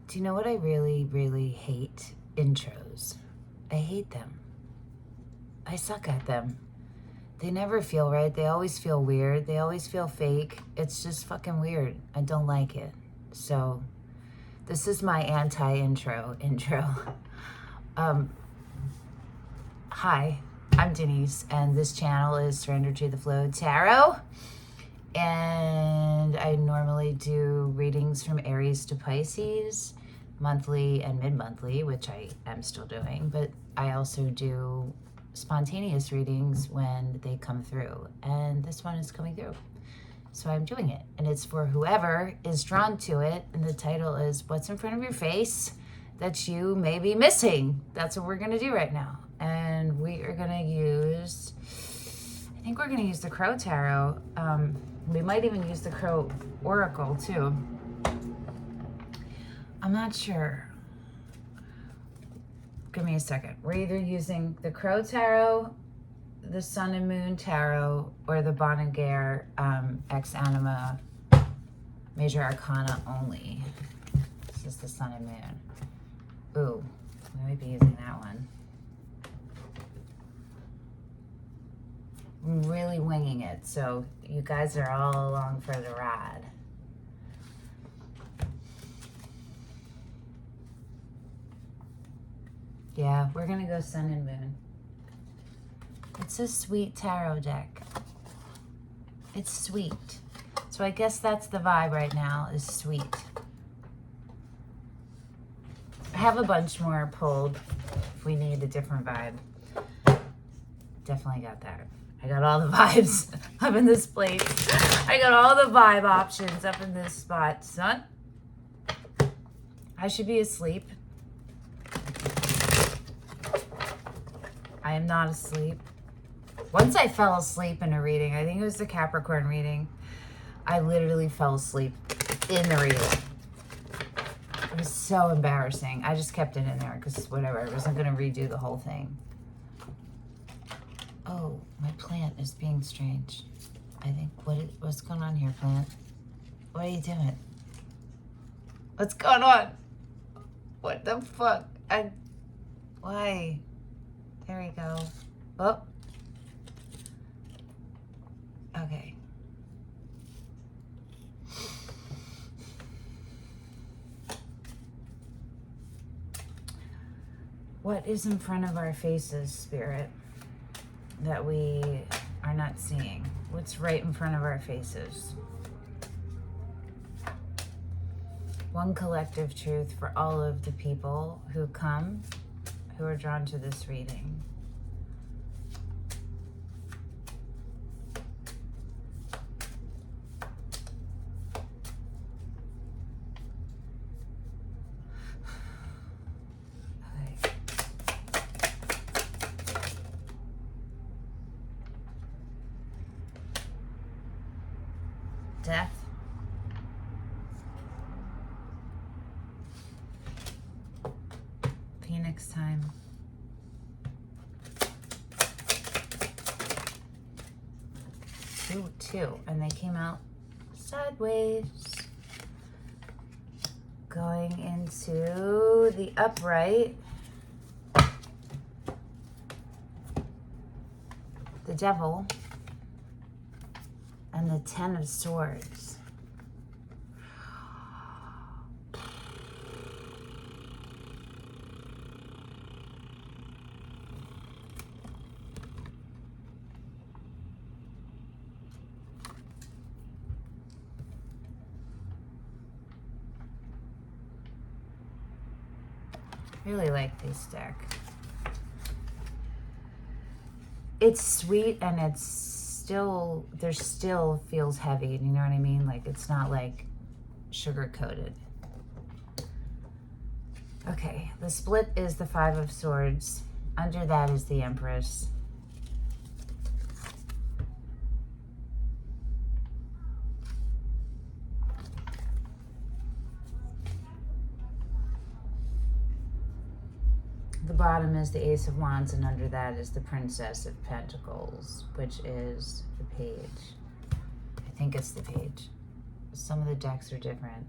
Do you know what I really, really hate? Intros. I hate them. I suck at them. They never feel right. They always feel weird. They always feel fake. It's just fucking weird. I don't like it. So this is my anti-intro intro. Hi, I'm Denise, and this channel is Surrender to the Flow Tarot. And I normally do readings from Aries to Pisces, monthly and mid-monthly, which I am still doing, but I also do spontaneous readings when they come through, and this one is coming through. So I'm doing it, and it's for whoever is drawn to it, and the title is What's in Front of Your Face That You May Be Missing. That's what we're going to do right now. And we are going to use, I think we're going to use the Crow Tarot. We might even use the Crow Oracle too. I'm not sure. Give me a second. We're either using the Crow Tarot, the Sun and Moon Tarot, or the Bon and Gair Ex Anima Major Arcana only. This is the Sun and Moon. Ooh, we might be using that one. I'm really winging it, so you guys are all along for the ride. Yeah, we're gonna go Sun and Moon. It's a sweet tarot deck. It's sweet. So I guess that's the vibe right now, is sweet. I have a bunch more pulled if we need a different vibe. Definitely got that. I got all the vibes up in this place. I got all the vibe options up in this spot, son. I should be asleep. I am not asleep. Once I fell asleep in a reading, I think it was the Capricorn reading. I literally fell asleep in the reading. It was so embarrassing. I just kept it in there because whatever, I wasn't going to redo the whole thing. Oh, my plant is being strange. I think, what's going on here, plant? What are you doing? What's going on? What the fuck? Why? There we go. Oh. Okay. What is in front of our faces, Spirit, that we are not seeing? What's right in front of our faces? One collective truth for all of the people who come, who are drawn to this reading. Death. Phoenix time. Two, and they came out sideways. Going into the upright. The Devil. And the Ten of Swords. Really like this deck. It's sweet and it's still, there still feels heavy, you know what I mean? Like it's not like sugar coated. Okay, the split is the Five of Swords. Under that is the Empress. The bottom is the Ace of Wands, and under that is the Princess of Pentacles, which is the Page. I think it's the Page. Some of the decks are different.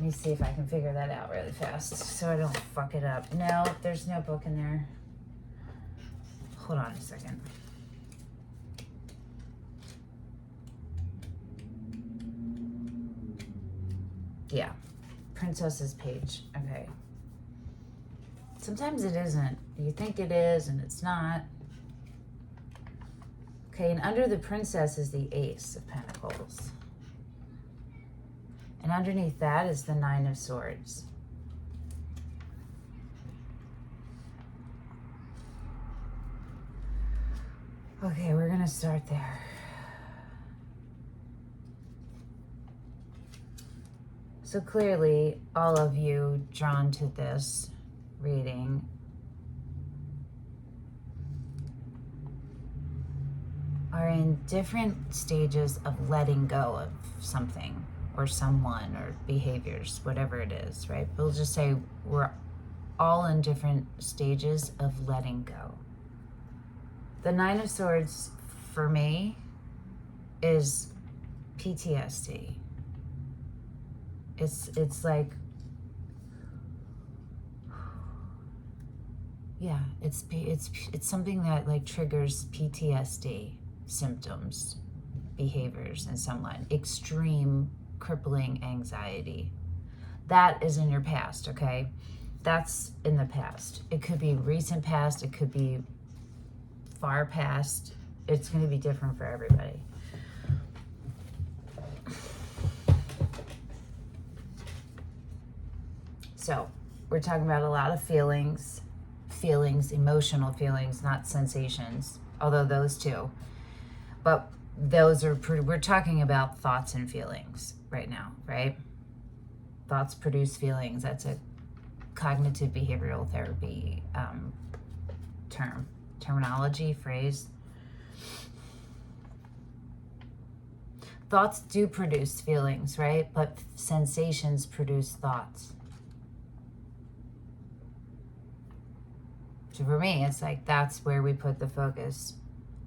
Let me see if I can figure that out really fast so I don't fuck it up. No, there's no book in there. Hold on a second. Yeah, Princess's page. Okay. Sometimes it isn't. You think it is and it's not. Okay, and under the princess is the Ace of Pentacles. And underneath that is the Nine of Swords. Okay, we're going to start there. So clearly, all of you drawn to this reading are in different stages of letting go of something or someone or behaviors, whatever it is, right? We'll just say we're all in different stages of letting go. The Nine of Swords for me is PTSD. It's like, yeah, it's something that like triggers PTSD symptoms, behaviors in someone. Extreme crippling anxiety. That is in your past, okay? That's in the past. It could be recent past, it could be far past. It's going to be different for everybody. So, we're talking about a lot of feelings, emotional feelings, not sensations, although those too. But those are, we're talking about thoughts and feelings right now, right? Thoughts produce feelings. That's a cognitive behavioral therapy terminology, phrase. Thoughts do produce feelings, right? But sensations produce thoughts. So for me, it's like that's where we put the focus,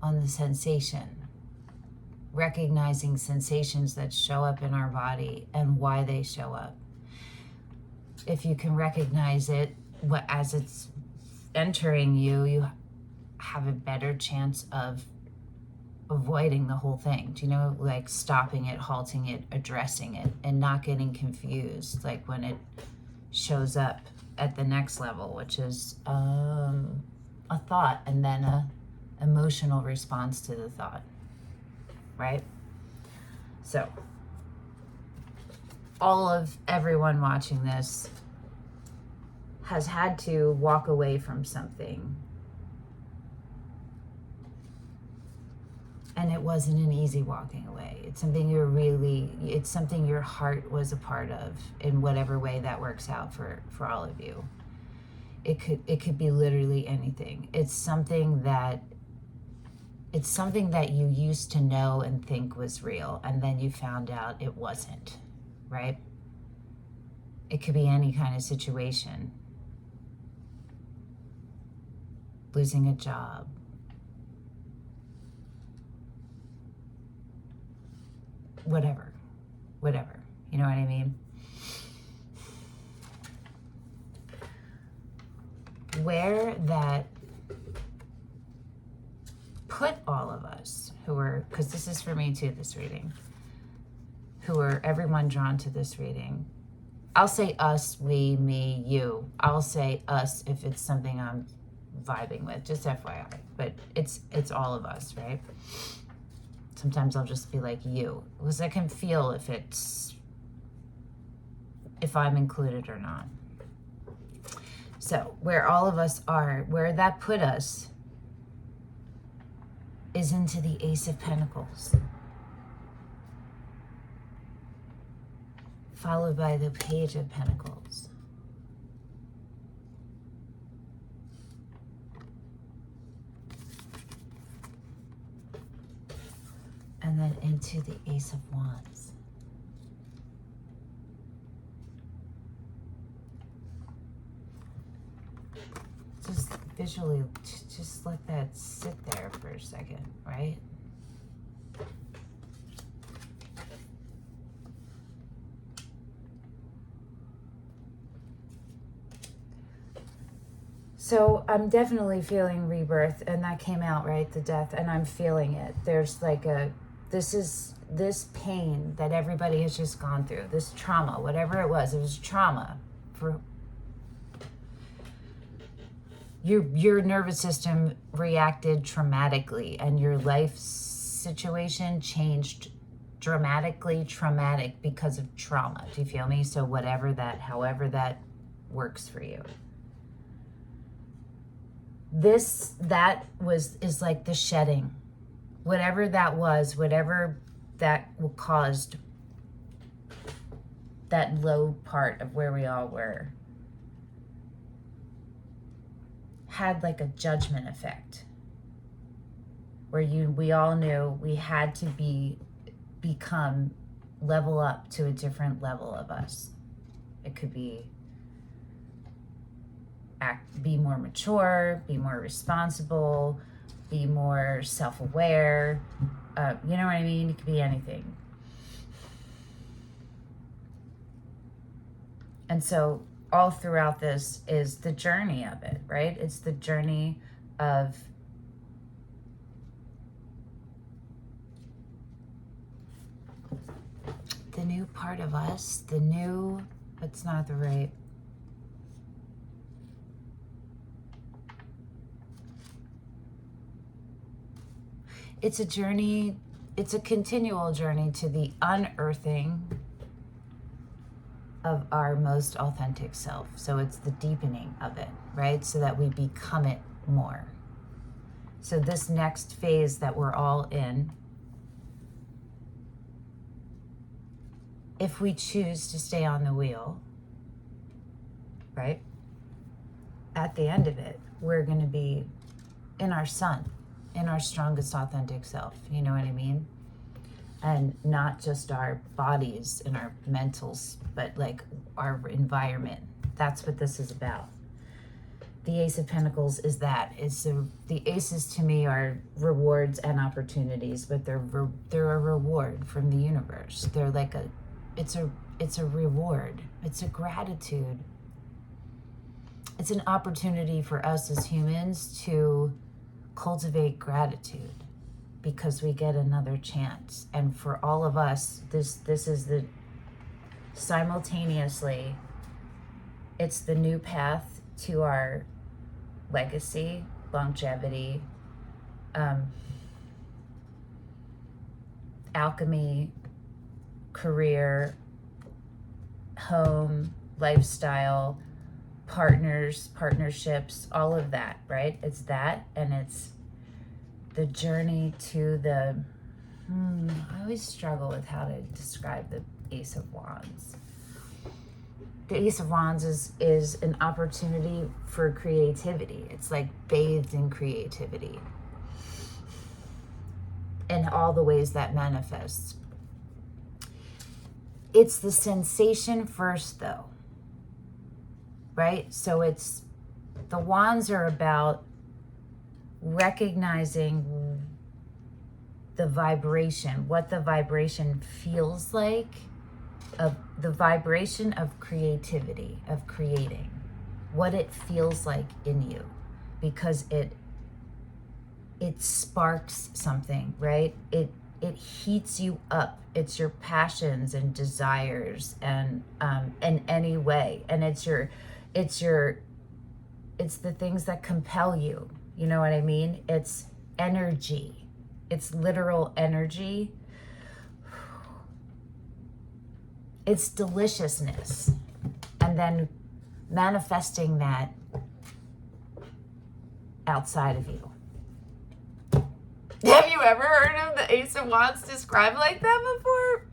on the sensation. Recognizing sensations that show up in our body and why they show up. If you can recognize it as it's entering you, you have a better chance of avoiding the whole thing. Do you know, like stopping it, halting it, addressing it, and not getting confused, like when it shows up at the next level, which is a thought and then a emotional response to the thought, right? So everyone watching this has had to walk away from something, and it wasn't an easy walking away. It's something it's something your heart was a part of, in whatever way that works out for all of you. It could be literally anything. It's something that you used to know and think was real, and then you found out it wasn't, right? It could be any kind of situation. Losing a job. Whatever. You know what I mean? Where that put all of us who are, because this is for me too, this reading, who are everyone drawn to this reading. I'll say us, we, me, you. I'll say us if it's something I'm vibing with, just FYI. But it's all of us, right? Sometimes I'll just be like you, because I can feel if I'm included or not. So where all of us are, where that put us is into the Ace of Pentacles, followed by the Page of Pentacles, and then into the Ace of Wands. Just visually, just let that sit there for a second, right? So I'm definitely feeling rebirth, and that came out, right? The death, and I'm feeling it. There's like this pain that everybody has just gone through, this trauma, whatever it was trauma for your nervous system reacted traumatically, and your life situation changed dramatically traumatic because of trauma. Do you feel me? So however that works for you. Is like the shedding, whatever that was, whatever that caused that low part of where we all were, had like a judgment effect where we all knew we had to become level up to a different level of us. It could be be more mature, be more responsible, be more self-aware. You know what I mean? It could be anything. And so all throughout this is the journey of it, right? It's the journey of the new part of us, it's not the right. It's a journey, it's a continual journey to the unearthing of our most authentic self. So it's the deepening of it, right? So that we become it more. So this next phase that we're all in, if we choose to stay on the wheel, right? At the end of it, we're going to be in our sun, in our strongest authentic self. You know what I mean? And not just our bodies and our mentals, but like our environment. That's what this is about. The Ace of Pentacles is that. The aces to me are rewards and opportunities, but they're a reward from the universe. They're like it's a reward. It's a gratitude. It's an opportunity for us as humans to cultivate gratitude because we get another chance. And for all of us, this is the simultaneously, it's the new path to our legacy, longevity, alchemy, career, home, lifestyle, partnerships, all of that, right? It's that, and it's the journey to the, I always struggle with how to describe the Ace of Wands. The Ace of Wands is an opportunity for creativity. It's like bathed in creativity in all the ways that manifests. It's the sensation first, though, right? So the wands are about recognizing the vibration, what the vibration feels like, of the vibration of creativity, of creating, what it feels like in you, because it sparks something, right? It heats you up. It's your passions and desires, and in any way, and it's the things that compel you. You know what I mean? It's energy. It's literal energy. It's deliciousness. And then manifesting that outside of you. Have you ever heard of the Ace of Wands described like that before?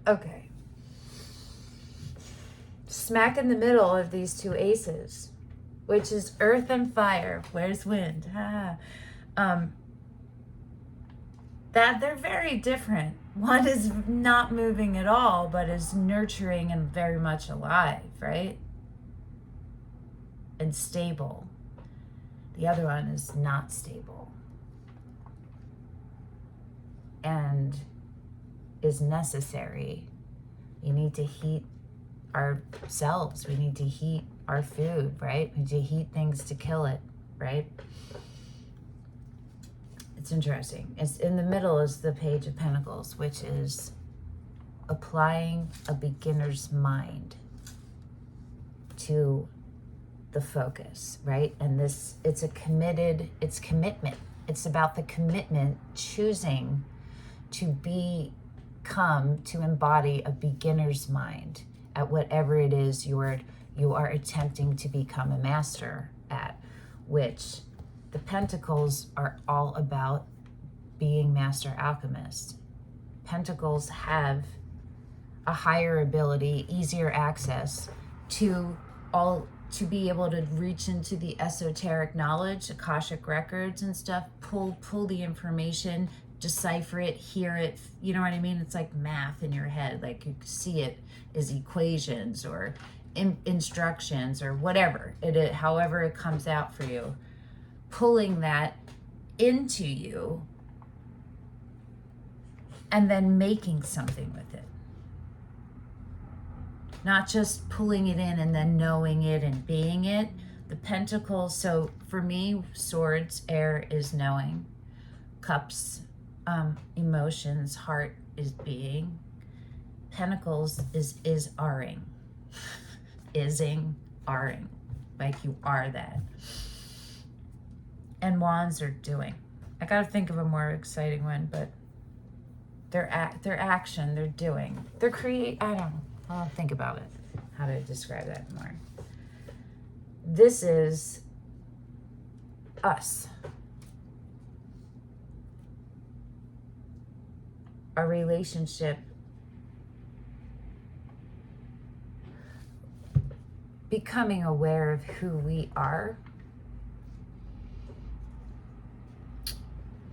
Okay. Smack in the middle of these two aces, which is earth and fire. Where's wind? That they're very different. One is not moving at all, but is nurturing and very much alive, right? And stable. The other one is not stable and is necessary. You need to heat ourselves. We need to heat our food, right? We need to heat things to kill it, right? It's interesting. It's in the middle is the Page of Pentacles, which is applying a beginner's mind to the focus, right? And this, it's commitment. It's about the commitment, choosing to to embody a beginner's mind at whatever it is you are attempting to become a master at, which the Pentacles are all about being master alchemists. Pentacles have a higher ability, easier access to be able to reach into the esoteric knowledge, Akashic records and stuff, pull the information, decipher it, hear it, you know what I mean? It's like math in your head, like you see it as equations or instructions or whatever, however it comes out for you, pulling that into you and then making something with it. Not just pulling it in and then knowing it and being it. The Pentacles, so for me, Swords, air is knowing. Cups, emotions, heart is being. Pentacles is are-ing. Ising, are-ing. Like you are that. And Wands are doing. I gotta think of a more exciting one, but their action, they're doing. They're I don't know. I'll think about it, how to describe that more. This is us. Our relationship, becoming aware of who we are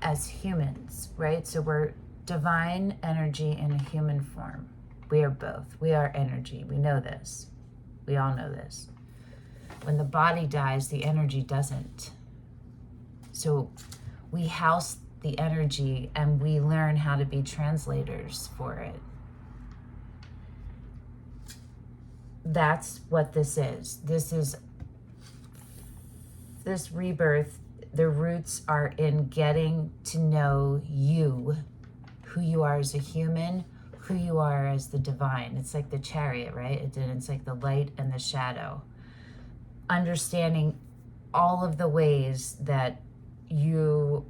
as humans, right? So we're divine energy in a human form. We are both. We are energy. We know this. We all know this. When the body dies, the energy doesn't. So we house the energy and we learn how to be translators for it. That's what this is. This rebirth, the roots are in getting to know you, who you are as a human, who you are as the divine. It's like the Chariot, right? It's like the light and the shadow. Understanding all of the ways that you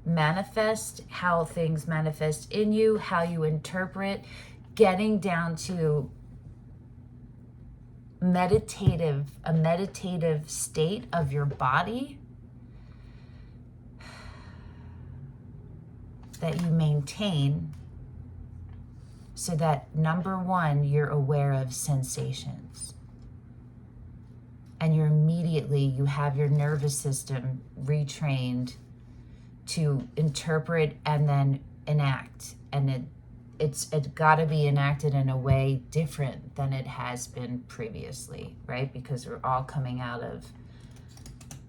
manifest, how things manifest in you, how you interpret, getting down to a meditative state of your body that you maintain, so that number one, you're aware of sensations. And you have your nervous system retrained to interpret and then enact. And it's got to be enacted in a way different than it has been previously, right? Because we're all coming out of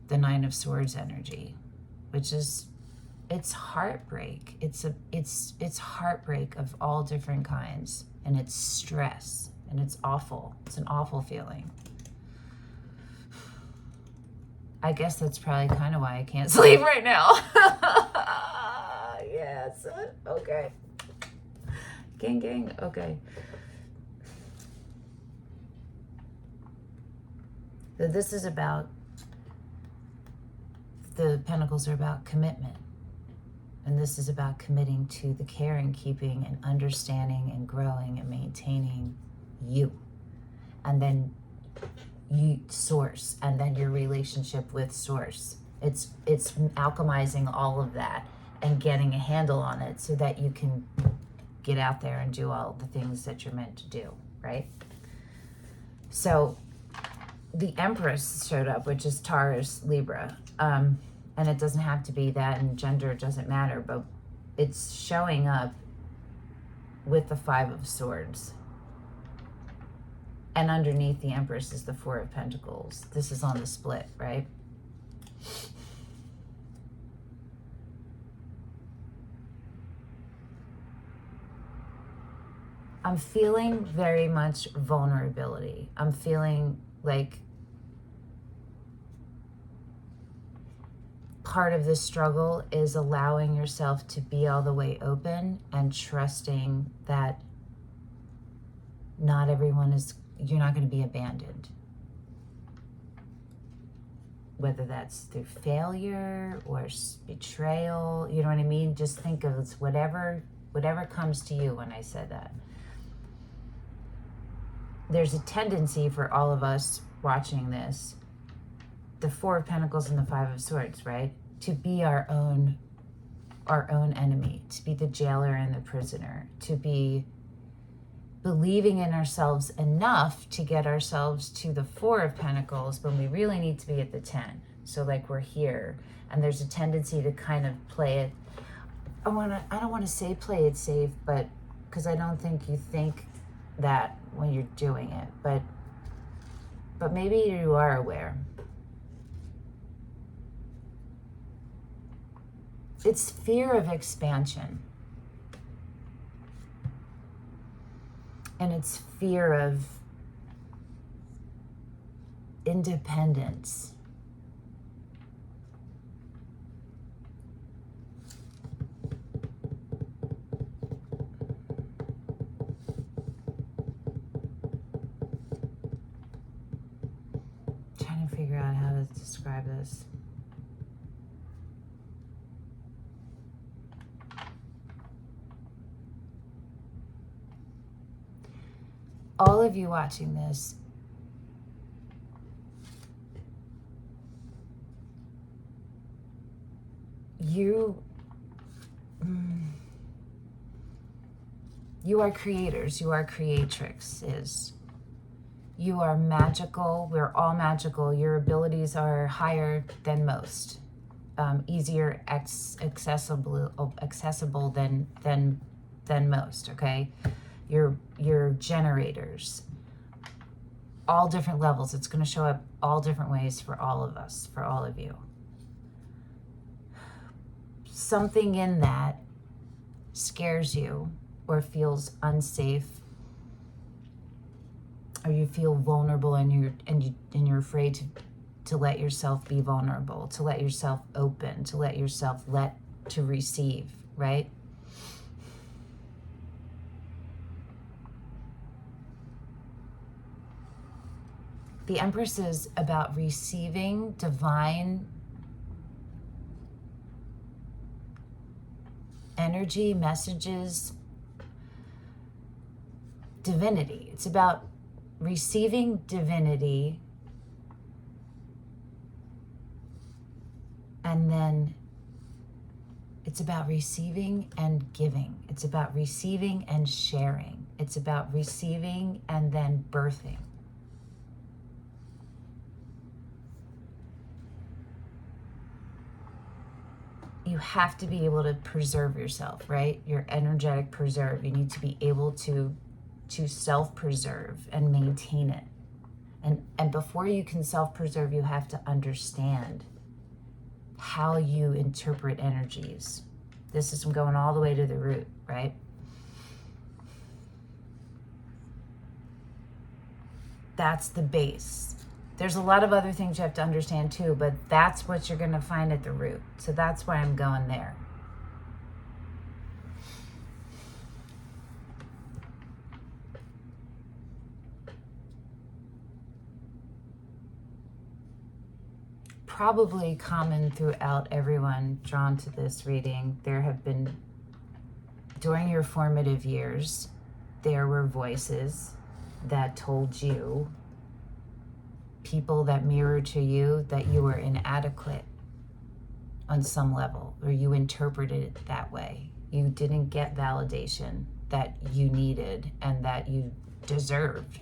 the Nine of Swords energy, which is, it's heartbreak. It's heartbreak of all different kinds, and it's stress, and it's awful. It's an awful feeling. I guess that's probably kind of why I can't sleep right now. Yes. Okay. Gang. Okay. So this is about, the Pentacles are about commitment. And this is about committing to the care and keeping and understanding and growing and maintaining you. And then Source, and then your relationship with Source. It's alchemizing all of that and getting a handle on it so that you can get out there and do all the things that you're meant to do, right? So the Empress showed up, which is Taurus, Libra. And it doesn't have to be that, and gender doesn't matter, but it's showing up with the Five of Swords. And underneath the Empress is the Four of Pentacles. This is on the split, right? I'm feeling very much vulnerability. I'm feeling like part of the struggle is allowing yourself to be all the way open and trusting that not everyone is, you're not going to be abandoned. Whether that's through failure or betrayal, you know what I mean? Just think of it's whatever comes to you when I said that. There's a tendency for all of us watching this, the Four of Pentacles and the Five of Swords, right? To be our own enemy, to be the jailer and the prisoner, to be believing in ourselves enough to get ourselves to the Four of Pentacles when we really need to be at the 10. So like we're here, and there's a tendency to kind of play it. I don't want to say play it safe, but because I don't think you think that when you're doing it, but maybe you are aware. It's fear of expansion. And it's fear of independence. Trying to figure out how to describe this. All of you watching this, you are creators, you are creatrixes. You are magical, we're all magical. Your abilities are higher than most, easier accessible than most, okay? You're generators, all different levels. It's going to show up all different ways for all of us, for all of you. Something in that scares you or feels unsafe, or you feel vulnerable and you're afraid to let yourself be vulnerable, to let yourself open, to let yourself to receive, right? The Empress is about receiving divine energy, messages, divinity. It's about receiving divinity, and then it's about receiving and giving. It's about receiving and sharing. It's about receiving and then birthing. You have to be able to preserve yourself, right? Your energetic preserve. You need to be able to self-preserve and maintain it. And before you can self-preserve, you have to understand how you interpret energies. This is going all the way to the root, right? That's the base. There's a lot of other things you have to understand too, but that's what you're going to find at the root. So that's why I'm going there. Probably common throughout everyone drawn to this reading, there have been, during your formative years, there were voices that told you, people that mirror to you, that you were inadequate on some level, or you interpreted it that way. You didn't get validation that you needed and that you deserved,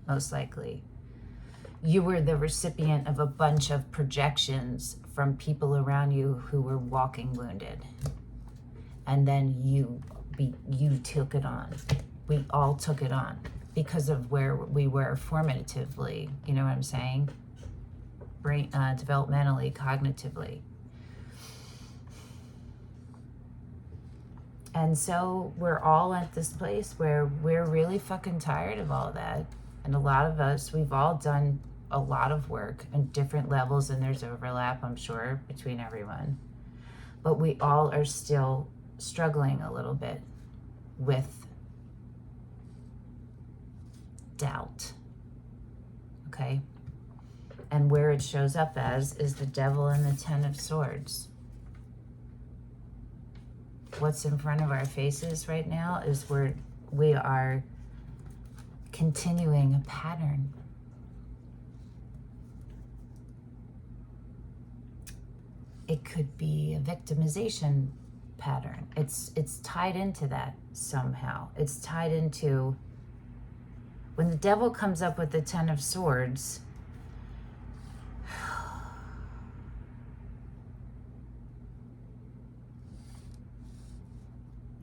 most likely. You were the recipient of a bunch of projections from people around you who were walking wounded. And then you took it on. We all took it on because of where we were formatively, you know what I'm saying? Brain, developmentally, cognitively. And so we're all at this place where we're really fucking tired of all that. And a lot of us, we've all done a lot of work in different levels, and there's overlap, I'm sure, between everyone. But we all are still struggling a little bit with doubt. Okay? And where it shows up as is the devil and the 10 of swords. What's in front of our faces right now is where we are continuing a pattern. It could be a victimization pattern. It's tied into that somehow. It's tied into when the devil comes up with the 10 of swords.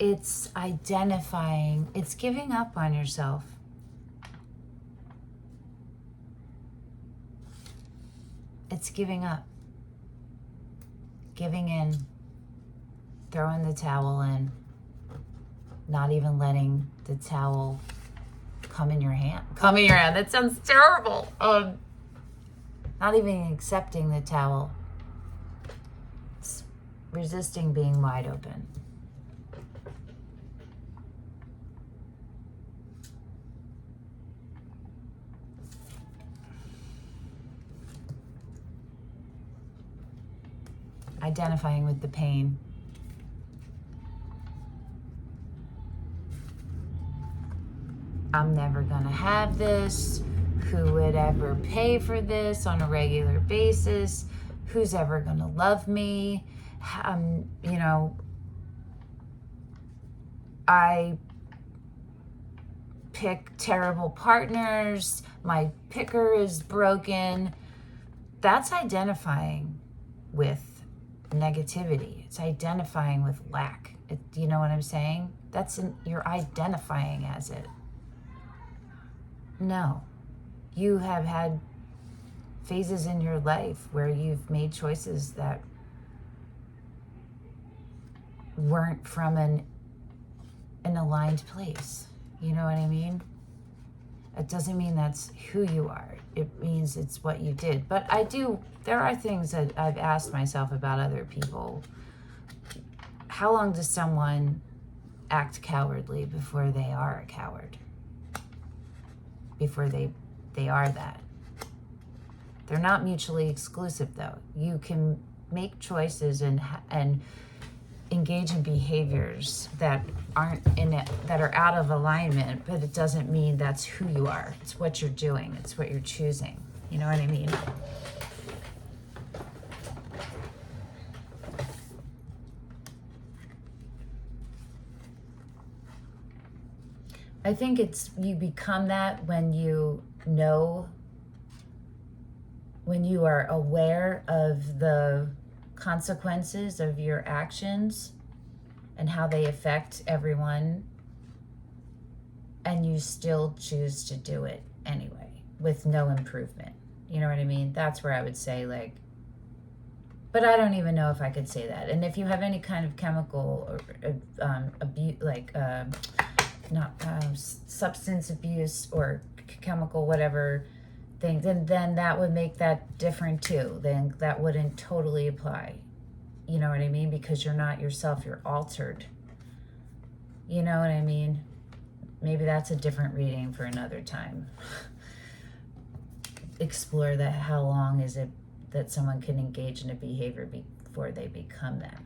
It's identifying, it's giving up on yourself. It's giving up, giving in, throwing the towel in, not even letting the towel come in your hand. That sounds terrible. Not even accepting the towel. It's resisting being wide open. Identifying with the pain. I'm never gonna have this. Who would ever pay for this on a regular basis? Who's ever gonna love me? I pick terrible partners. My picker is broken. That's identifying with negativity. It's identifying with lack. You know what I'm saying? You're identifying as it. No. You have had phases in your life where you've made choices that weren't from an aligned place. You know what I mean? It doesn't mean that's who you are. It means it's what you did. But there are things that I've asked myself about other people. How long does someone act cowardly before they are a coward? Before they are that? They're not mutually exclusive, though. You can make choices and engage in behaviors that that are out of alignment, but it doesn't mean that's who you are. It's what you're doing. It's what you're choosing. You know what I mean? I think you become that when you are aware of the consequences of your actions and how they affect everyone, and you still choose to do it anyway with no improvement. You know what I mean? That's where I would say, like, but I don't even know if I could say that. And if you have any kind of chemical or abuse, like substance abuse or chemical whatever thing, then that would make that different too. Then that wouldn't totally apply. You know what I mean? Because you're not yourself, you're altered. You know what I mean? Maybe that's a different reading for another time. Explore that. How long is it that someone can engage in a behavior before they become that?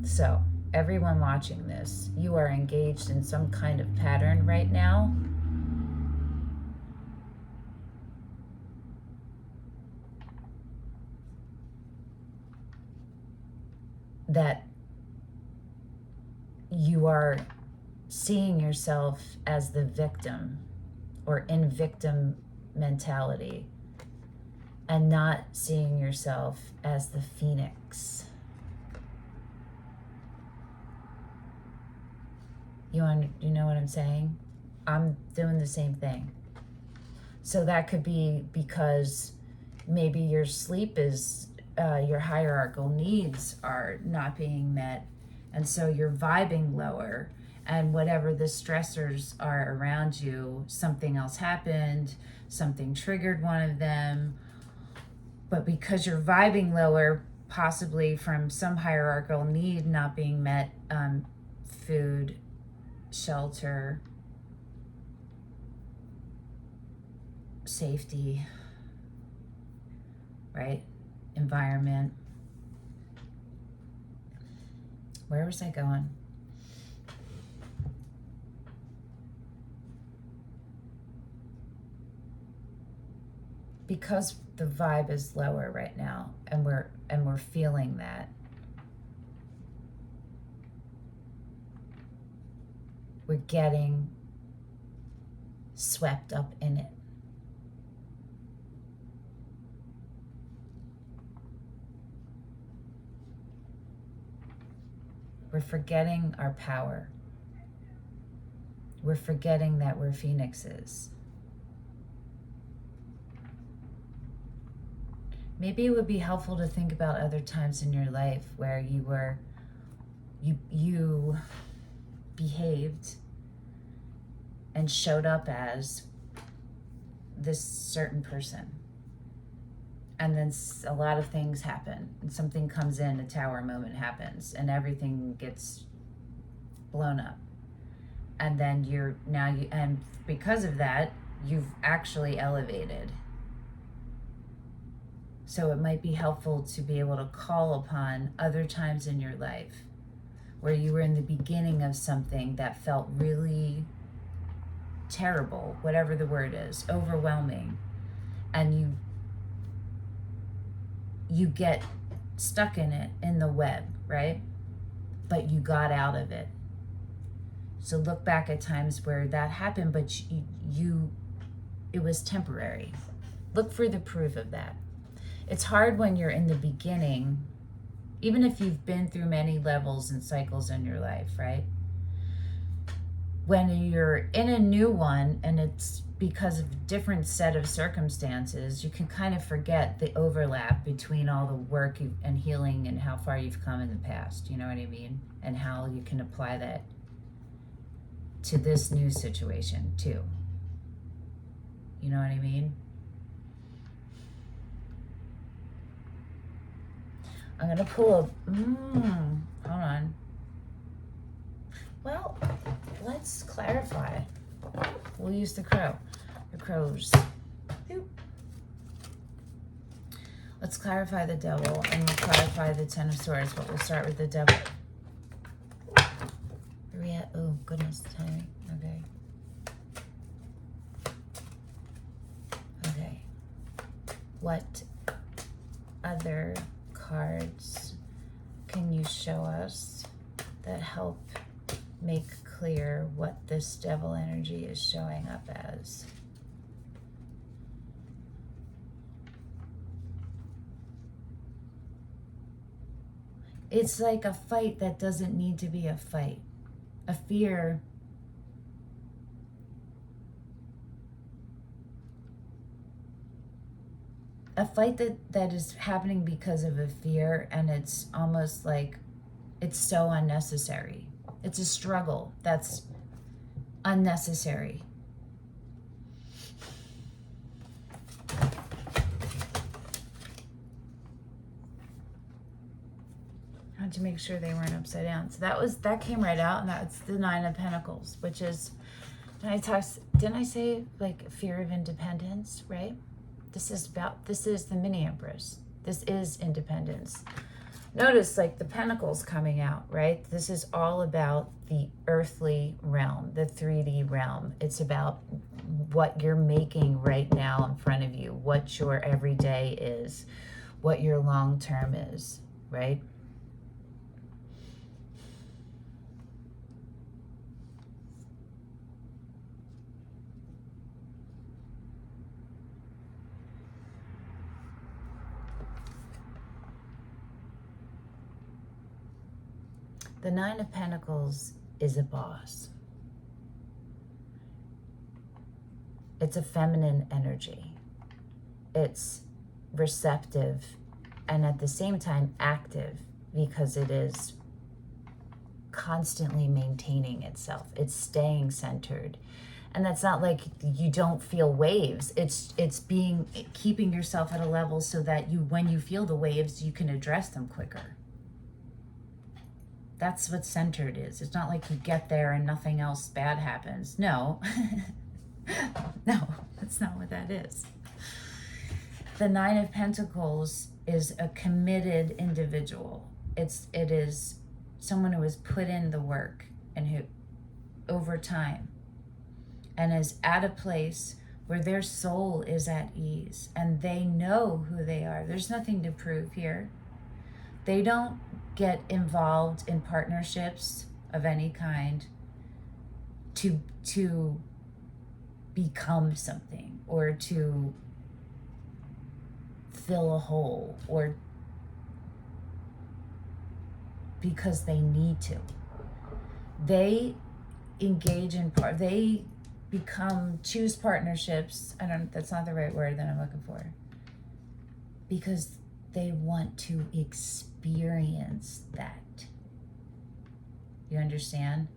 So, everyone watching this, you are engaged in some kind of pattern right now. That you are seeing yourself as the victim or in victim mentality and not seeing yourself as the phoenix. You know what I'm saying? I'm doing the same thing. So that could be because maybe your sleep is, your hierarchical needs are not being met. And so you're vibing lower. And whatever the stressors are around you, something else happened, something triggered one of them. But because you're vibing lower, possibly from some hierarchical need not being met, food, shelter, safety, right? Environment. Where was I going? Because the vibe is lower right now, and we're feeling that. We're getting swept up in it. We're forgetting our power. We're forgetting that we're phoenixes. Maybe it would be helpful to think about other times in your life where you behaved and showed up as this certain person. And then a lot of things happen, and something comes in, a tower moment happens, and everything gets blown up. And then and because of that, you've actually elevated. So it might be helpful to be able to call upon other times in your life where you were in the beginning of something that felt really terrible, whatever the word is, overwhelming, and you get stuck in it, in the web, right? But you got out of it. So look back at times where that happened, but it was temporary. Look for the proof of that. It's hard when you're in the beginning, even if you've been through many levels and cycles in your life, right? When you're in a new one and it's because of a different set of circumstances, you can kind of forget the overlap between all the work and healing and how far you've come in the past, you know what I mean? And how you can apply that to this new situation too. You know what I mean? I'm gonna pull hold on. Well, let's clarify. We'll use the crows. Let's clarify the devil, and we'll clarify the Ten of Swords, but we'll start with the devil. Where are we at? Oh, goodness, timing. Okay. What other cards can you show us that help make clear what this devil energy is showing up as? It's like a fight that doesn't need to be a fight. A fear. A fight that is happening because of a fear, and it's almost like it's so unnecessary. It's a struggle that's unnecessary. I had to make sure they weren't upside down. So that came right out, and that's the Nine of Pentacles, which is, didn't I say like fear of independence, right? This is the mini Empress. This is independence. Notice like the pentacles coming out, right? This is all about the earthly realm, the 3D realm. It's about what you're making right now in front of you, what your everyday is, what your long term is, right? The Nine of Pentacles is a boss. It's a feminine energy. It's receptive and at the same time active, because it is constantly maintaining itself. It's staying centered. And that's not like you don't feel waves. It's keeping yourself at a level so that when you feel the waves, you can address them quicker. That's what centered is. It's not like you get there and nothing else bad happens. No. No, that's not what that is. The Nine of Pentacles is a committed individual. It is someone who has put in the work and who, over time, and is at a place where their soul is at ease and they know who they are. There's nothing to prove here. They don't get involved in partnerships of any kind to become something or to fill a hole or because they need to. They engage in they choose partnerships. That's not the right word that I'm looking for. Because they want to experience that. You understand?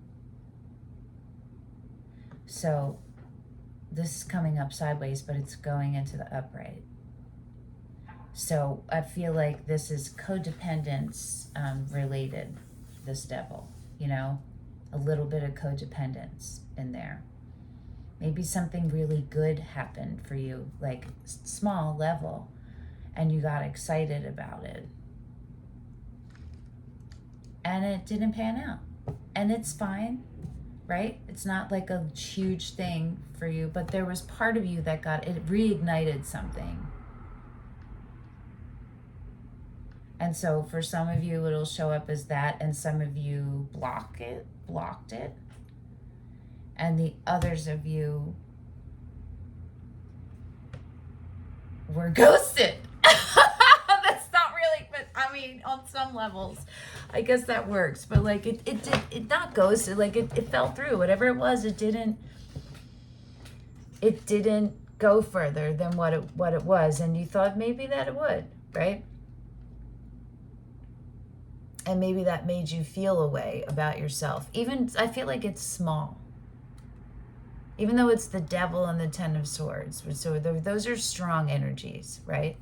So this is coming up sideways, but it's going into the upright. So I feel like this is codependence related, this devil, a little bit of codependence in there. Maybe something really good happened for you, like small level, and you got excited about it. And it didn't pan out. And it's fine, right? It's not like a huge thing for you, but there was part of you that it reignited something. And so for some of you, it'll show up as that, and some of you blocked it. And the others of you were ghosted. That's not really, but I mean, on some levels, I guess that works. But like it not ghosted, like it fell through. Whatever it was, it didn't go further than what it was. And you thought maybe that it would, right? And maybe that made you feel a way about yourself. Even, I feel like it's small. Even though it's the devil and the Ten of Swords. So those are strong energies, right?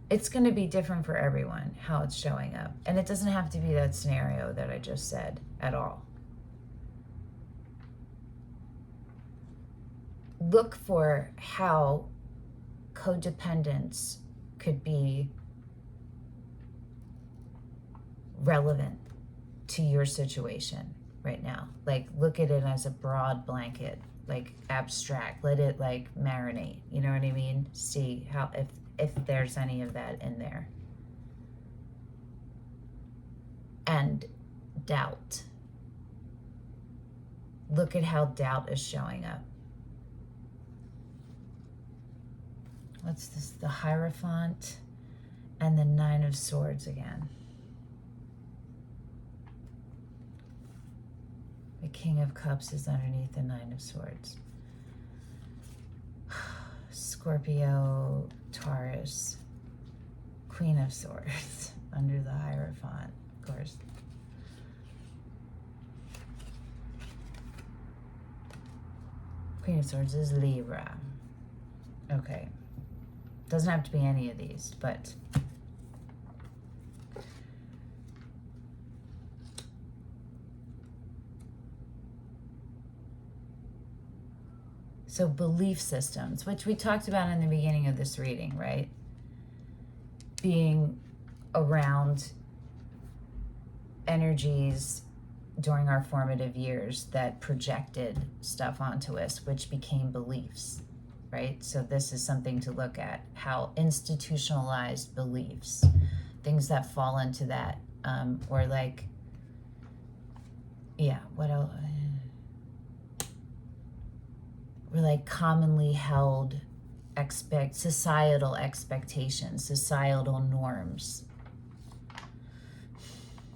It's going to be different for everyone, how it's showing up. And it doesn't have to be that scenario that I just said at all. Look for how codependence could be relevant to your situation right now. Like, look at it as a broad blanket, like abstract. Let it like marinate. You know what I mean? See how if there's any of that in there. And doubt. Look at how doubt is showing up. What's this? The Hierophant and the Nine of Swords again. The King of Cups is underneath the Nine of Swords. Scorpio, Taurus, Queen of Swords under the Hierophant, of course. Queen of Swords is Libra. Okay. Doesn't have to be any of these, but so belief systems, which we talked about in the beginning of this reading, right? Being around energies during our formative years that projected stuff onto us, which became beliefs, right? So this is something to look at, how institutionalized beliefs, things that fall into that, or like, yeah, what else? Or like commonly held societal expectations, societal norms.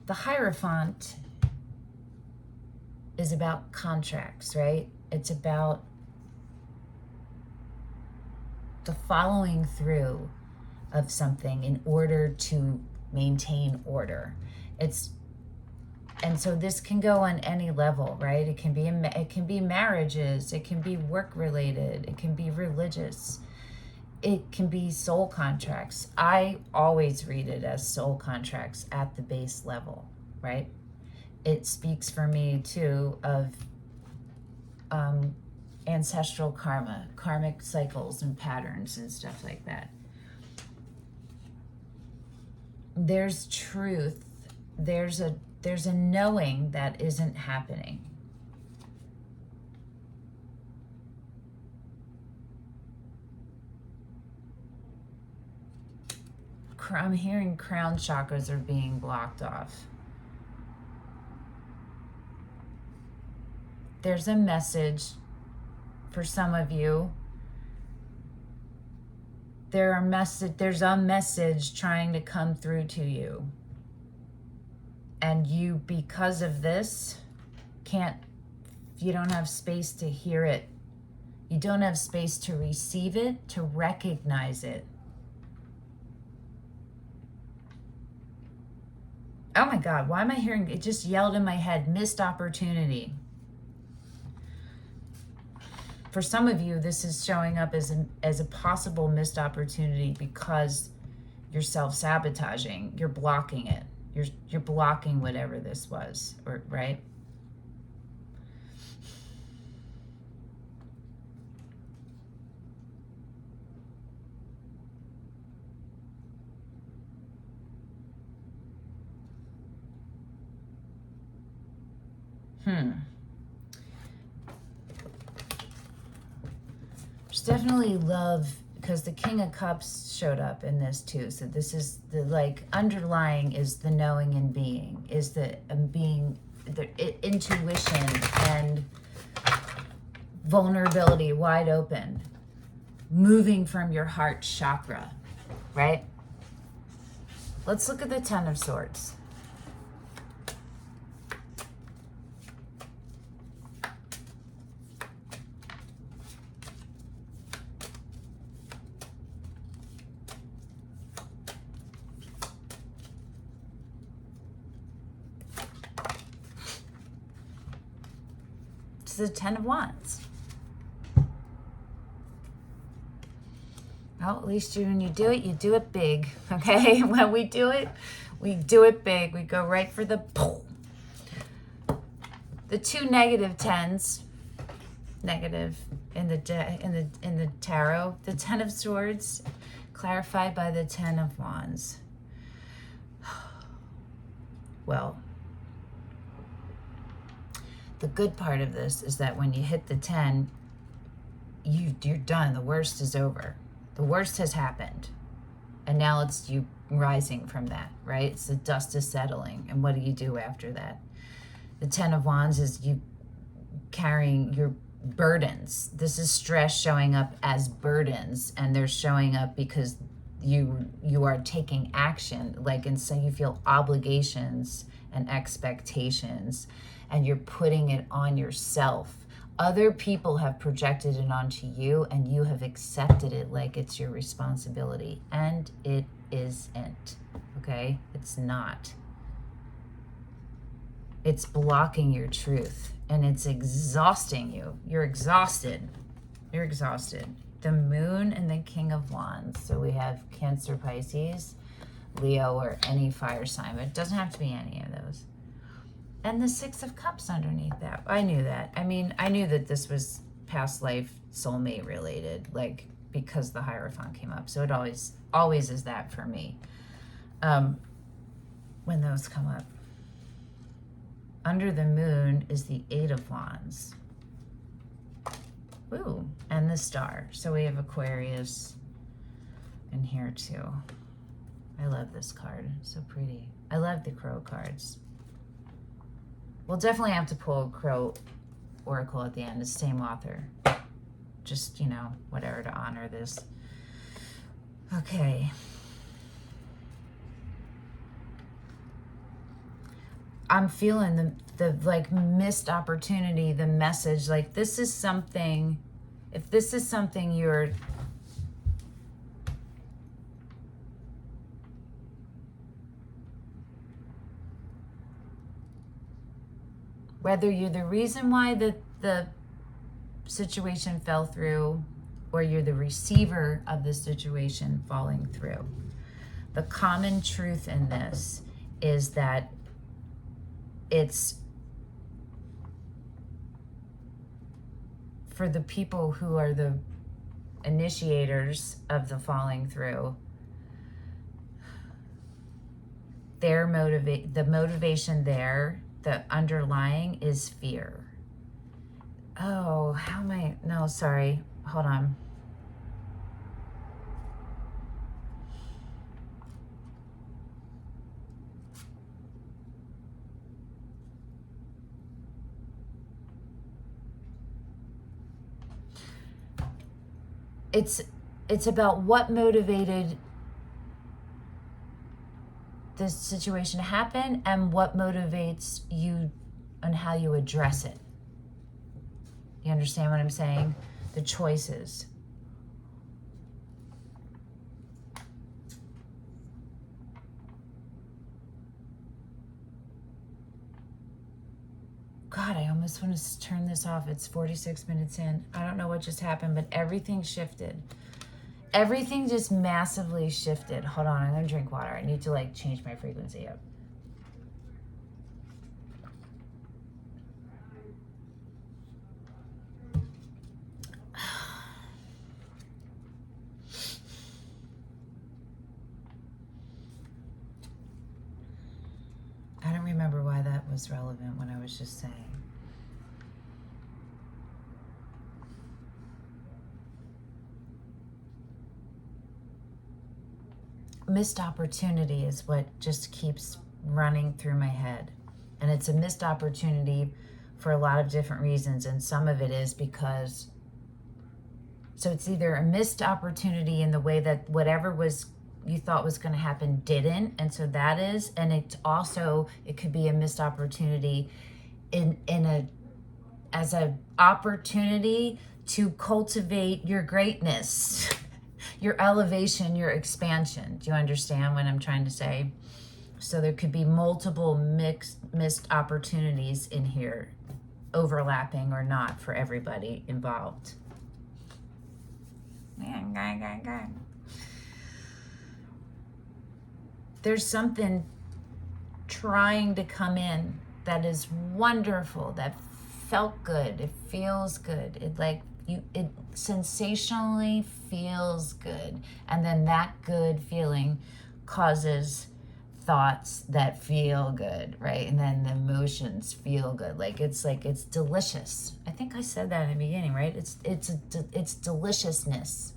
The Hierophant is about contracts, right? It's about the following through of something in order to maintain order. And so this can go on any level, right? It can be marriages, it can be work related, it can be religious, it can be soul contracts. I always read it as soul contracts at the base level, right? It speaks for me too of ancestral karma, karmic cycles and patterns and stuff like that. There's truth. There's a knowing that isn't happening. I'm hearing crown chakras are being blocked off. There's a message for some of you. There's a message trying to come through to you. And you, because of this, you don't have space to hear it. You don't have space to receive it, to recognize it. Oh my God, why am I hearing, it just yelled in my head, missed opportunity. For some of you, this is showing up as a possible missed opportunity because you're self-sabotaging. You're blocking it. You're blocking whatever this was, right? There's definitely love, because the King of Cups showed up in this too. So this is the underlying is the knowing and being, is the being, the intuition and vulnerability, wide open, moving from your heart chakra, right? Let's look at the Ten of Swords. It's the Ten of Wands. Well, at least when you do it big, okay? When we do it big. We go right for the boom. The two negative tens, negative in the tarot. The Ten of Swords, clarified by the Ten of Wands. Well, the good part of this is that when you hit the 10, you're done. The worst is over. The worst has happened. And now it's you rising from that, right? So the dust is settling. And what do you do after that? The Ten of Wands is you carrying your burdens. This is stress showing up as burdens. And they're showing up because you are taking action. And so you feel obligations and expectations. And you're putting it on yourself. Other people have projected it onto you, and you have accepted it like it's your responsibility. And it isn't, okay? It's not. It's blocking your truth, and it's exhausting you. You're exhausted. You're exhausted. The Moon and the King of Wands. So we have Cancer, Pisces, Leo, or any fire sign, but it doesn't have to be any of those. And the Six of Cups underneath that. I knew that. I mean, I knew that this was past life soulmate related, because the Hierophant came up. So it always is that for me when those come up. Under the Moon is the Eight of Wands. Ooh, and the Star. So we have Aquarius in here too. I love this card. So pretty. I love the Crow cards. We'll definitely have to pull a Crow Oracle at the end. It's the same author. Just, whatever, to honor this. Okay. I'm feeling the missed opportunity, the message. This is something, if this is something you're Whether you're the reason why the situation fell through or you're the receiver of the situation falling through. The common truth in this is that it's for the people who are the initiators of the falling through. The motivation there, the underlying, is fear. Oh, how am I? No, sorry. Hold on. It's about what motivated this situation to happen and what motivates you and how you address it. You understand what I'm saying? The choices. God, I almost want to turn this off. It's 46 minutes in. I don't know what just happened, but everything shifted. Everything just massively shifted. Hold on, I'm going to drink water. I need to like change my frequency up. I don't remember why that was relevant when I was just saying. Missed opportunity is what just keeps running through my head. And it's a missed opportunity for a lot of different reasons. And some of it is because, so it's either a missed opportunity in the way that whatever was you thought was going to happen didn't, and so that is, and it's also, it could be a missed opportunity as a opportunity to cultivate your greatness, your elevation, your expansion. Do you understand what I'm trying to say? So there could be multiple missed opportunities in here, overlapping or not, for everybody involved. There's something trying to come in that is wonderful, that felt good, it feels good, it sensationally feels good, and then that good feeling causes thoughts that feel good, right? And then the emotions feel good. It's delicious. I think I said that in the beginning, right? It's deliciousness.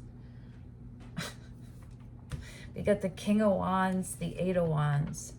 We got the King of Wands, the Eight of Wands.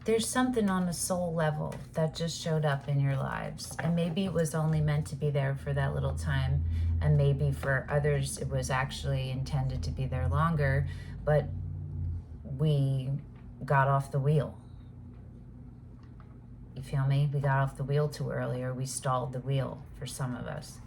There's something on a soul level that just showed up in your lives. And maybe it was only meant to be there for that little time. And maybe for others, it was actually intended to be there longer. But we got off the wheel. You feel me? We got off the wheel too early, or we stalled the wheel for some of us.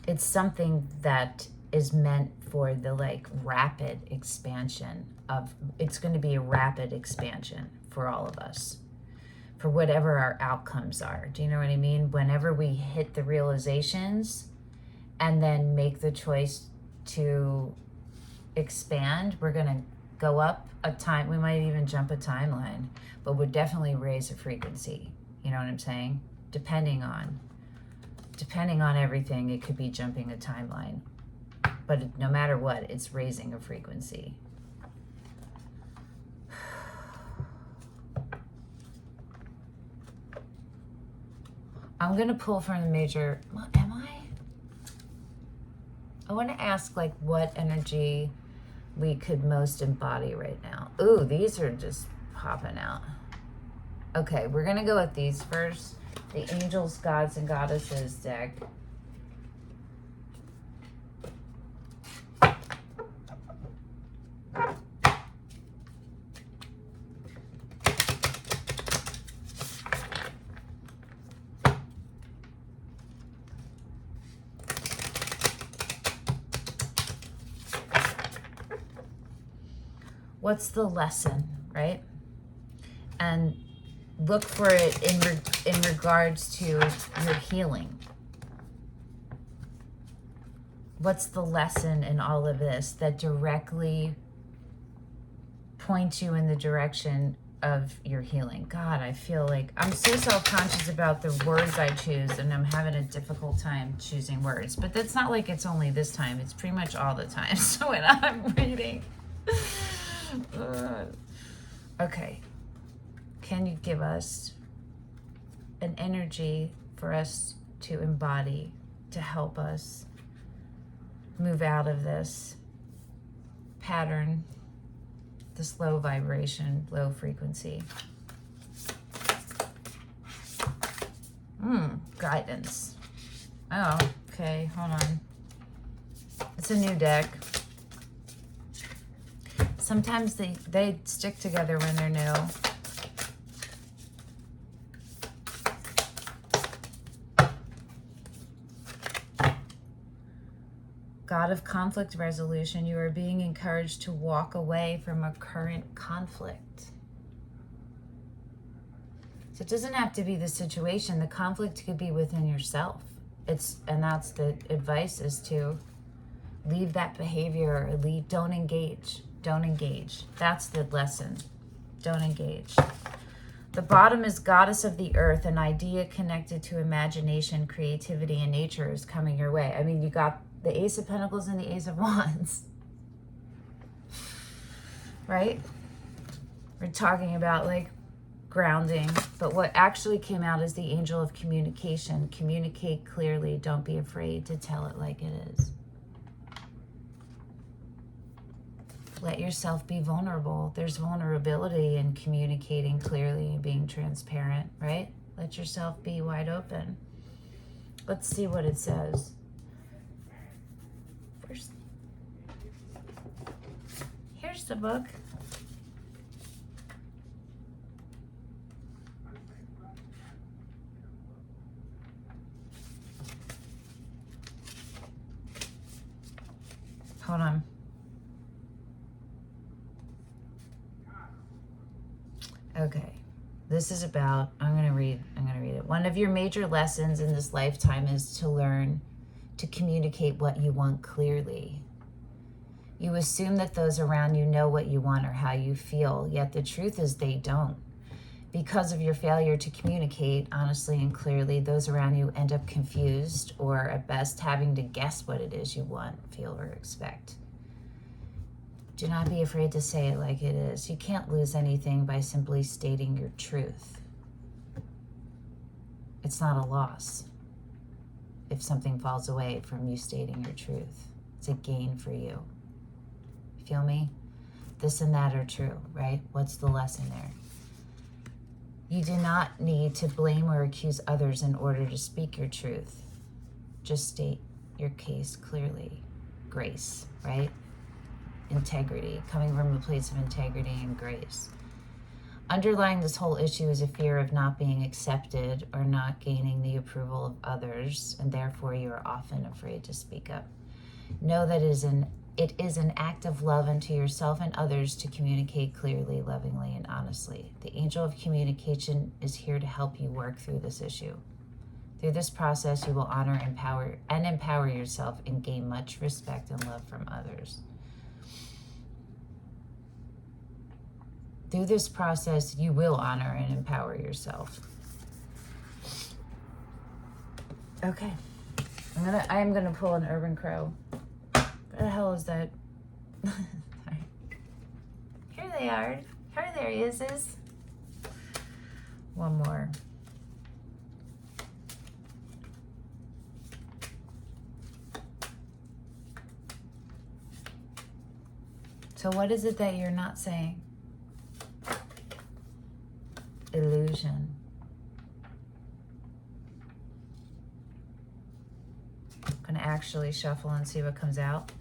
It's something that is meant for the rapid expansion of, it's going to be a rapid expansion for all of us, for whatever our outcomes are. Do you know what I mean? Whenever we hit the realizations and then make the choice to expand, we're going to go up a time, we might even jump a timeline, but we'll definitely raise a frequency. You know what I'm saying? Depending on everything, it could be jumping a timeline. But no matter what, it's raising a frequency. I'm going to pull from the major. Am I? I want to ask what energy we could most embody right now. Ooh, these are just popping out. Okay, we're going to go with these first. The Angels, Gods, and Goddesses deck. What's the lesson, right? And look for it in regards to your healing. What's the lesson in all of this that directly points you in the direction of your healing? God, I feel like I'm so self-conscious about the words I choose, and I'm having a difficult time choosing words. But that's not like it's only this time. It's pretty much all the time. So when I'm reading. Okay. Can you give us an energy for us to embody, to help us move out of this pattern, this low vibration, low frequency? Guidance. Oh, okay, hold on. It's a new deck. Sometimes they stick together when they're new. God of conflict resolution, you are being encouraged to walk away from a current conflict. So it doesn't have to be the situation. The conflict could be within yourself. And that's the advice, is to leave that behavior, or don't engage. Don't engage. That's the lesson. Don't engage. The bottom is goddess of the earth, an idea connected to imagination, creativity, and nature is coming your way. I mean, you got the Ace of Pentacles and the Ace of Wands, right? We're talking about like grounding, but what actually came out is the angel of communication. Communicate clearly. Don't be afraid to tell it like it is. Let yourself be vulnerable. There's vulnerability in communicating clearly and being transparent, right? Let yourself be wide open. Let's see what it says. First, here's the book. Hold on. Okay, this is about, I'm gonna read it. One of your major lessons in this lifetime is to learn to communicate what you want clearly. You assume that those around you know what you want or how you feel, yet the truth is they don't. Because of your failure to communicate honestly and clearly, those around you end up confused, or at best having to guess what it is you want, feel, or expect. Do not be afraid to say it like it is. You can't lose anything by simply stating your truth. It's not a loss if something falls away from you stating your truth. It's a gain for you. Feel me? This and that are true, right? What's the lesson there? You do not need to blame or accuse others in order to speak your truth. Just state your case clearly. Grace, right? Integrity, coming from a place of integrity and grace. Underlying this whole issue is a fear of not being accepted or not gaining the approval of others, and therefore you are often afraid to speak up. Know that it is an act of love unto yourself and others to communicate clearly, lovingly, and honestly. The angel of communication is here to help you work through this issue. Through this process, you will honor, empower yourself and gain much respect and love from others. Through this process, you will honor and empower yourself. Okay. I'm gonna pull an Urban Crow. What the hell is that? Here they are. Here there he is. One more. So what is it that you're not saying? Illusion. I'm going to actually shuffle and see what comes out.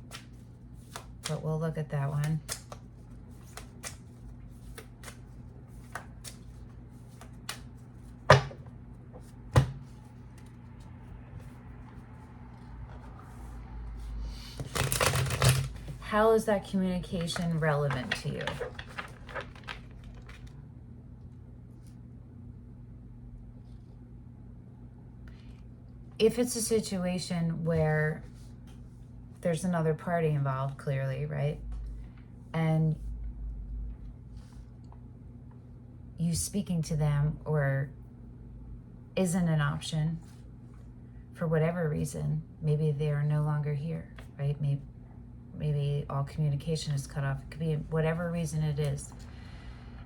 But we'll look at that one. How is that communication relevant to you? If it's a situation where there's another party involved, clearly, right? And you speaking to them or isn't an option for whatever reason, maybe they are no longer here, right? Maybe all communication is cut off. It could be whatever reason it is.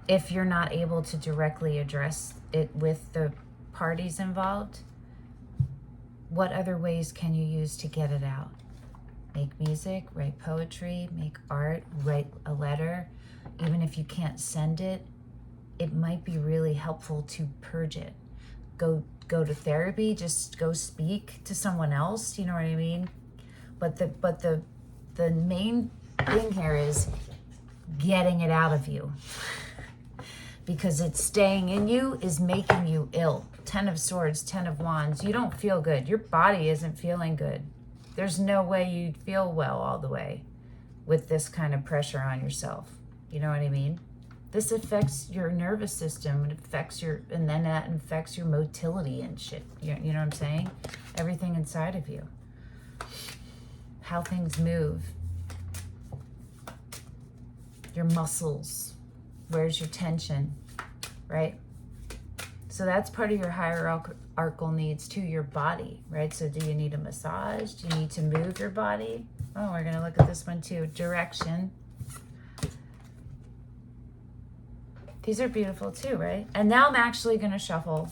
If you're not able to directly address it with the parties involved, what other ways can you use to get it out? Make music, write poetry, make art, write a letter. Even if you can't send it, it might be really helpful to purge it. Go to therapy, just go speak to someone else, you know what I mean? But the main thing here is getting it out of you. Because it's staying in you is making you ill. 10 of Swords, 10 of Wands. You don't feel good. Your body isn't feeling good. There's no way you'd feel well all the way with this kind of pressure on yourself. You know what I mean? This affects your nervous system. It affects and then that affects your motility and shit. You know what I'm saying? Everything inside of you. How things move. Your muscles. Where's your tension, right? So that's part of your hierarchical needs too, your body, right? So do you need a massage? Do you need to move your body? Oh, we're gonna look at this one too. Direction. These are beautiful too, right? And now I'm actually gonna shuffle.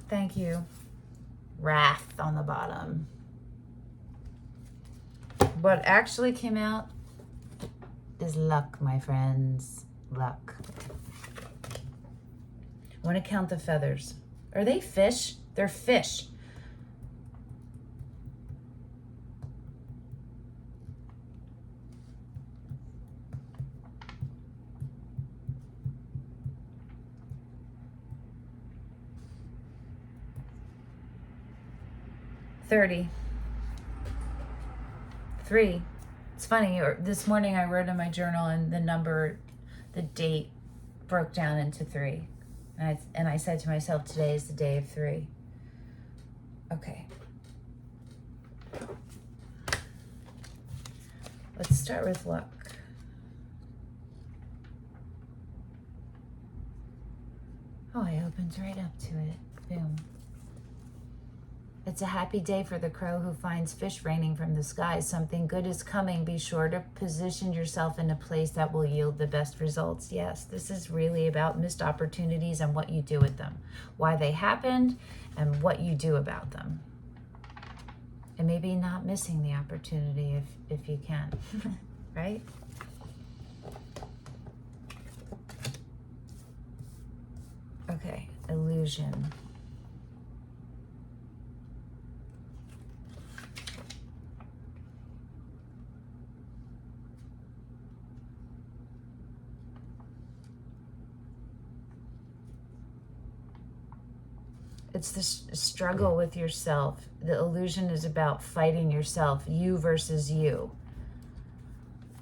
Thank you. Wrath on the bottom. What actually came out is luck, my friends. Luck. I want to count the feathers. Are they fish? They're fish. $30. 3. It's funny, or this morning I wrote in my journal and the date broke down into 3. And I said to myself, today is the day of 3. Okay. Let's start with luck. Oh, I opened right up to it. Boom. It's a happy day for the crow who finds fish raining from the sky. Something good is coming. Be sure to position yourself in a place that will yield the best results. Yes, this is really about missed opportunities and what you do with them. Why they happened and what you do about them. And maybe not missing the opportunity if you can, right? Okay, illusion. It's the struggle with yourself. The illusion is about fighting yourself, you versus you.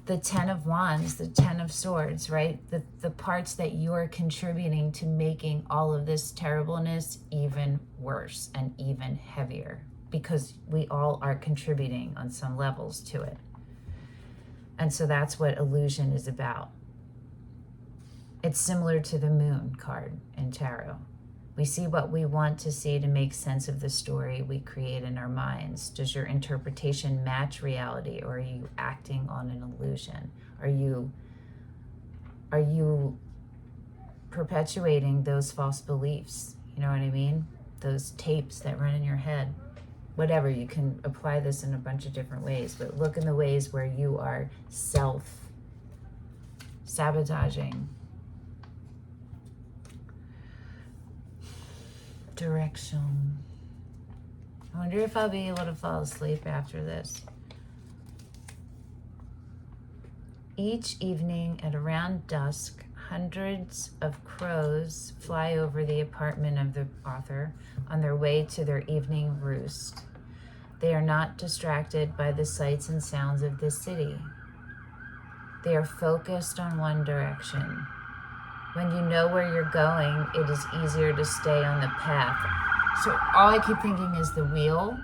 The 10 of Wands, the 10 of Swords, right? The parts that you're contributing to making all of this terribleness even worse and even heavier, because we all are contributing on some levels to it. And so that's what illusion is about. It's similar to the Moon card in Tarot. We see what we want to see to make sense of the story we create in our minds. Does your interpretation match reality, or are you acting on an illusion? Are you perpetuating those false beliefs? You know what I mean? Those tapes that run in your head. Whatever, you can apply this in a bunch of different ways, but look in the ways where you are self-sabotaging. Direction. I wonder if I'll be able to fall asleep after this. Each evening at around dusk, hundreds of crows fly over the apartment of the author on their way to their evening roost. They are not distracted by the sights and sounds of this city. They are focused on one direction. When you know where you're going, it is easier to stay on the path. So all I keep thinking is the wheel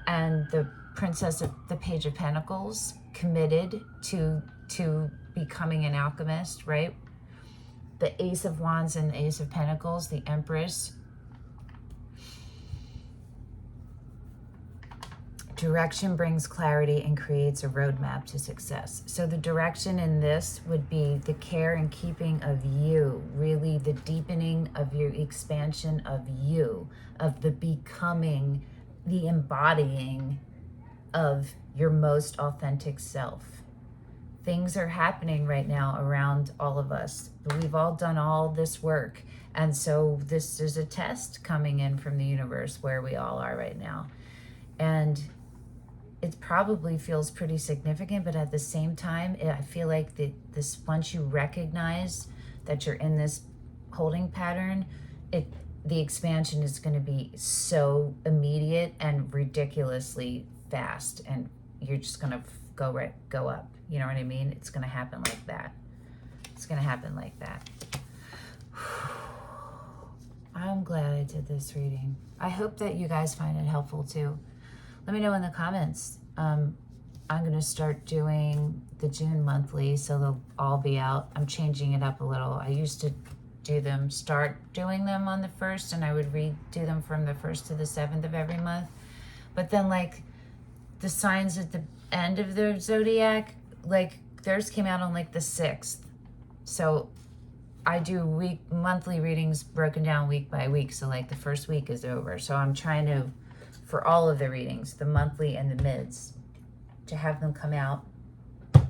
and the princess of the Page of Pentacles, committed to becoming an alchemist, right? The Ace of Wands and the Ace of Pentacles, the Empress. Direction brings clarity and creates a roadmap to success. So the direction in this would be the care and keeping of you, really the deepening of your expansion of you, of the becoming, the embodying of your most authentic self. Things are happening right now around all of us. We've all done all this work. And so this is a test coming in from the universe where we all are right now. And it probably feels pretty significant, but at the same time, I feel like this, once you recognize that you're in this holding pattern, the expansion is going to be so immediate and ridiculously fast, and you're just going to go up. You know what I mean? It's going to happen like that. It's going to happen like that. I'm glad I did this reading. I hope that you guys find it helpful too. Let me know in the comments. I'm going to start doing the June monthly, so they'll all be out. I'm changing it up a little. I used to start doing them on the 1st, and I would redo them from the 1st to the 7th of every month. But then, like, the signs at the end of the zodiac, like, theirs came out on, like, the 6th. So I do monthly readings broken down week by week. So, like, the first week is over. So I'm trying to, for all of the readings, the monthly and the mids, to have them come out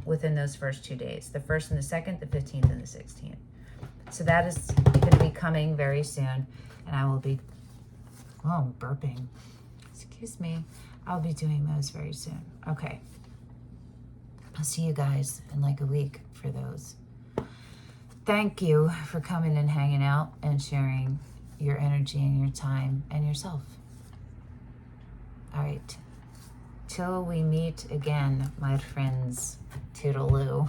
within those first 2 days. The 1st and the 2nd, the 15th and the 16th. So that is going to be coming very soon. And I will be, oh, I'm burping. Excuse me. I'll be doing those very soon. Okay. I'll see you guys in like a week for those. Thank you for coming and hanging out and sharing your energy and your time and yourself. All right. Till we meet again, my friends. Toodaloo.